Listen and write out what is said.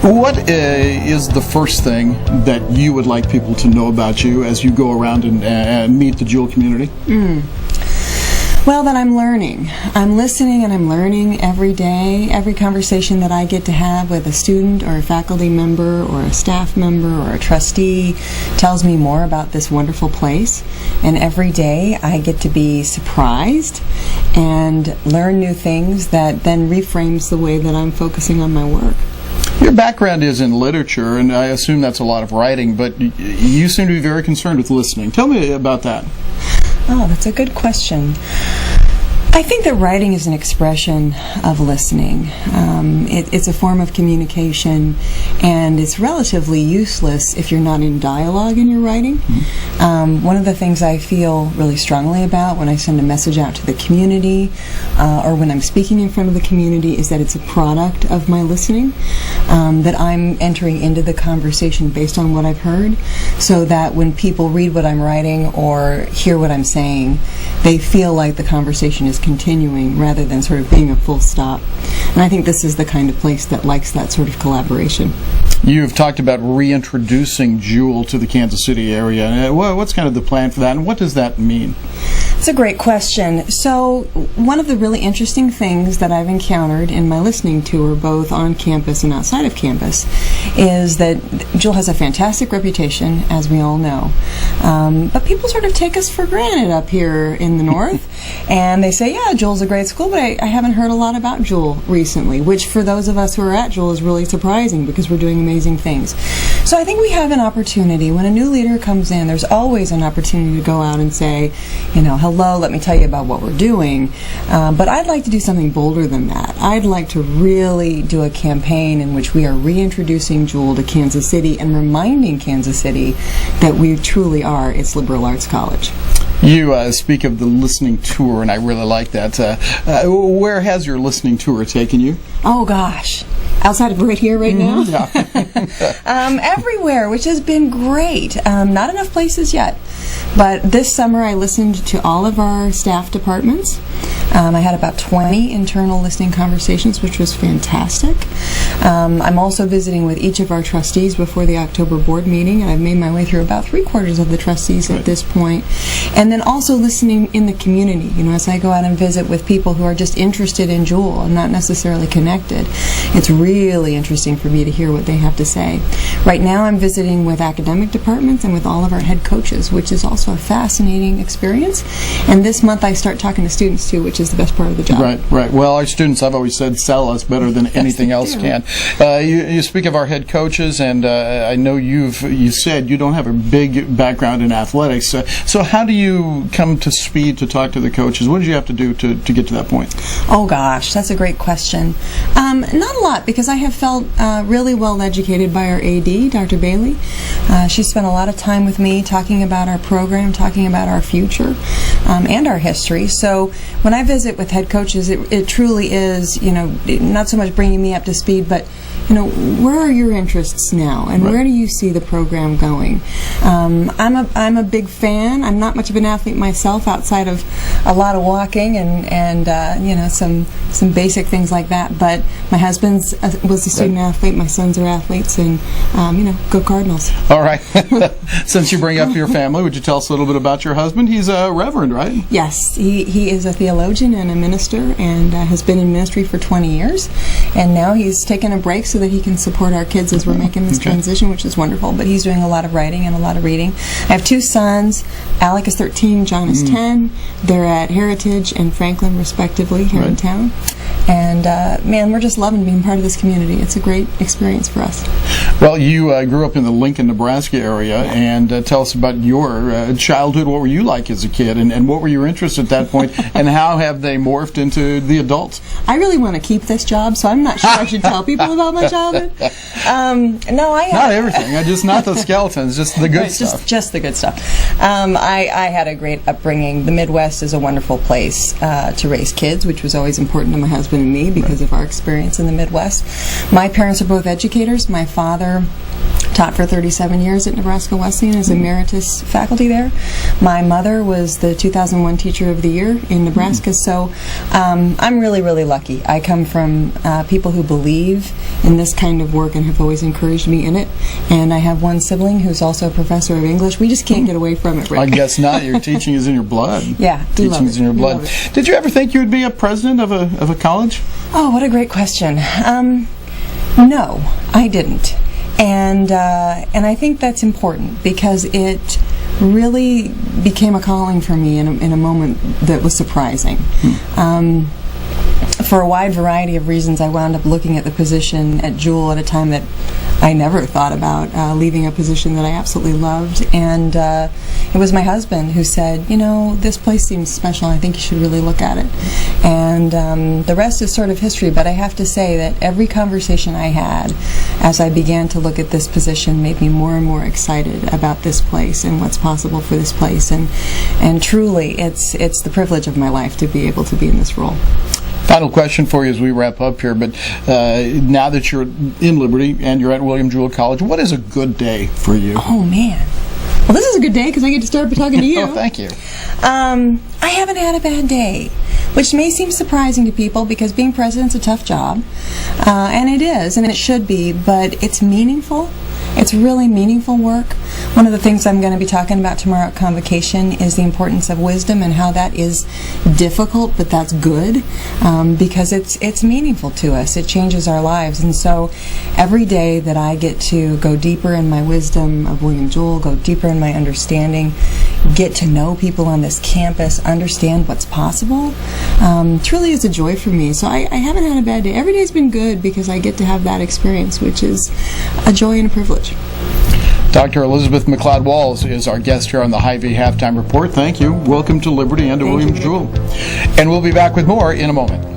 What is the first thing that you would like people to know about you as you go around and meet the Jewell community? Well, that I'm learning. I'm listening and I'm learning every day. Every conversation that I get to have with a student or a faculty member or a staff member or a trustee tells me more about this wonderful place. And every day I get to be surprised and learn new things that then reframes the way that I'm focusing on my work. Your background is in literature, and I assume that's a lot of writing, but you seem to be very concerned with listening. Tell me about that. Oh, that's a good question. I think that writing is an expression of listening. It's a form of communication, and it's relatively useless if you're not in dialogue in your writing. One of the things I feel really strongly about when I send a message out to the community or when I'm speaking in front of the community is that it's a product of my listening, that I'm entering into the conversation based on what I've heard, so that when people read what I'm writing or hear what I'm saying, they feel like the conversation is continuing rather than sort of being a full stop. And I think this is the kind of place that likes that sort of collaboration. You've talked about reintroducing Jewell to the Kansas City area. What's kind of the plan for that, and what does that mean? It's a great question. So one of the really interesting things that I've encountered in my listening tour, both on campus and outside of campus, is that Jewell has a fantastic reputation, as we all know. But people sort of take us for granted up here in the north, and they say, yeah, Jewell's a great school, but I haven't heard a lot about Jewell recently, which for those of us who are at Jewell is really surprising because we're doing amazing things. So I think we have an opportunity. When a new leader comes in, there's always an opportunity to go out and say, hello, let me tell you about what we're doing. But I'd like to do something bolder than that. I'd like to really do a campaign in which we are reintroducing Jewell to Kansas City and reminding Kansas City that we truly are its liberal arts college. You speak of the listening tour, and I really like that. Where has your listening tour taken you? Oh, gosh. Outside of right here, right now? Yeah. Everywhere, which has been great. Not enough places yet. But this summer I listened to all of our staff departments. I had about 20 internal listening conversations, which was fantastic. I'm also visiting with each of our trustees before the October board meeting, and I've made my way through about 3/4 of the trustees at this point. And then also listening in the community, as I go out and visit with people who are just interested in Jewell and not necessarily connected. It's really interesting for me to hear what they have to say. Right now I'm visiting with academic departments and with all of our head coaches, which is also a fascinating experience. And this month I start talking to students too, which is the best part of the job. Right. Well, our students, I've always said, sell us better than anything else can. You speak of our head coaches, and I know you said you don't have a big background in athletics. So how do you come to speed to talk to the coaches? What did you have to do to get to that point? Oh gosh, that's a great question. Not a lot, because I have felt really well educated by our AD, Dr. Bailey. She spent a lot of time with me talking about our program, talking about our future, and our history. So when I visit with head coaches, it truly is, not so much bringing me up to speed, but where are your interests now, and where do you see the program going? I'm a big fan. I'm not much of an athlete myself, outside of a lot of walking and some basic things like that. But my husband's was a student athlete. My sons are athletes, and go Cardinals. All right. Since you bring up your family, would you tell us a little bit about your husband? He's a reverend, right? Yes, he is a theologian and a minister, and has been in ministry for 20 years. And now he's taken a break so that he can support our kids as we're making this transition, which is wonderful. But he's doing a lot of writing and a lot of reading. I have 2 sons. Alec is 13, John is 10. They're at Heritage and Franklin, respectively, here in town. And, man, we're just loving being part of this community. It's a great experience for us. Well, you grew up in the Lincoln, Nebraska area, and tell us about your childhood. What were you like as a kid, and what were your interests at that point, and how have they morphed into the adults? I really want to keep this job, so I'm not sure I should tell people about my childhood. Not everything. Just not the skeletons, just the good stuff. Just the good stuff. I had a great upbringing. The Midwest is a wonderful place to raise kids, which was always important to my husband and me because of our experience in the Midwest. My parents are both educators. My father Taught for 37 years at Nebraska Wesleyan as emeritus faculty there. My mother was the 2001 Teacher of the Year in Nebraska, so I'm really, really lucky. I come from people who believe in this kind of work and have always encouraged me in it. And I have one sibling who's also a professor of English. We just can't get away from it, Rick. I guess not. Your teaching is in your blood. Yeah, teaching is in your blood. Did you ever think you would be a president of a college? Oh, what a great question. No, I didn't. And I think that's important because it really became a calling for me in a moment that was surprising. For a wide variety of reasons, I wound up looking at the position at Jewell at a time that I never thought about leaving a position that I absolutely loved. And it was my husband who said, you know, this place seems special. I think you should really look at it. And the rest is sort of history, but I have to say that every conversation I had as I began to look at this position made me more and more excited about this place and what's possible for this place. And truly, it's the privilege of my life to be able to be in this role. Final question for you as we wrap up here, but now that you're in Liberty and you're at William Jewell College, what is a good day for you? Oh, man. Well, this is a good day because I get to start by talking to you. Oh, thank you. I haven't had a bad day, which may seem surprising to people because being president's a tough job, and it is, and it should be, but it's meaningful. It's really meaningful work. One of the things I'm going to be talking about tomorrow at Convocation is the importance of wisdom and how that is difficult, but that's good because it's meaningful to us. It changes our lives. And so every day that I get to go deeper in my wisdom of William Jewell, go deeper in my understanding, get to know people on this campus, understand what's possible, truly is a joy for me. So I haven't had a bad day. Every day's been good because I get to have that experience, which is a joy and a privilege. Dr. Elizabeth MacLeod Walls is our guest here on the HyVee Halftime Report. Thank you. Welcome to Liberty and to William Jewell. And we'll be back with more in a moment.